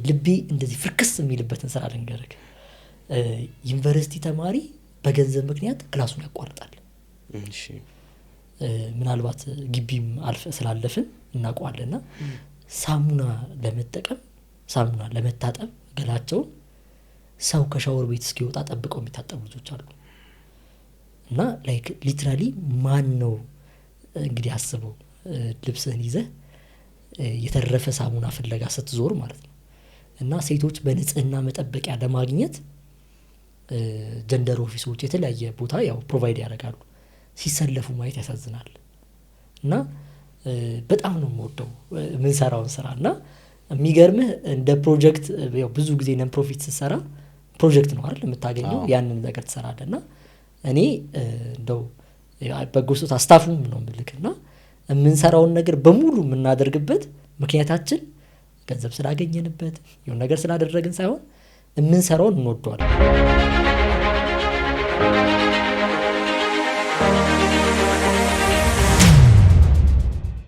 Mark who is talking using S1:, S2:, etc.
S1: ልቤ እንደዚህ ፍርክስ የሚልበትን ስራ ልንገርህ። ዩኒቨርሲቲ ተማሪ በገንዘብ ምክንያት ክላሱን ያቋርጣል።
S2: እሺ
S1: ምናልባት ግቢም ስላለፍን እናውቀዋለንና ሳሙና ለመጠቀም ሳሙና ለመታጠብ ገላቸውን ሰው ከሻወር ቤት እስኪወጣ ጠብቀው የሚታጠቡ ልጆች አሉ። እና ላይክ ሊትራሊ ማን ነው እንግዲህ አስበው ልብስህን ይዘህ የተረፈ ሳሙና ፍለጋ ስትዞር ማለት ነው። እና ሴቶች በንጽህና መጠበቂያ ለማግኘት ጀንደር ኦፊሶች የተለያየ ቦታ ያው ፕሮቫይድ ያደርጋሉ። ሲሰለፉ ማየት ያሳዝናል። እና በጣም ነው የምወደው የምንሰራውን ስራ። እና የሚገርምህ እንደ ፕሮጀክት ያው ብዙ ጊዜ ነን ፕሮፊት ስትሰራ ፕሮጀክት ነው አይደል የምታገኘው፣ ያንን ነገር ትሰራለህ። እና እኔ እንደው በጎ ስጦታ ስታፉም ነው የምልክና የምንሰራውን ነገር በሙሉ የምናደርግበት ምክንያታችን ገንዘብ ስላገኘንበት የሆነ ነገር ስላደረግን ሳይሆን የምንሰራውን እንወደዋለን።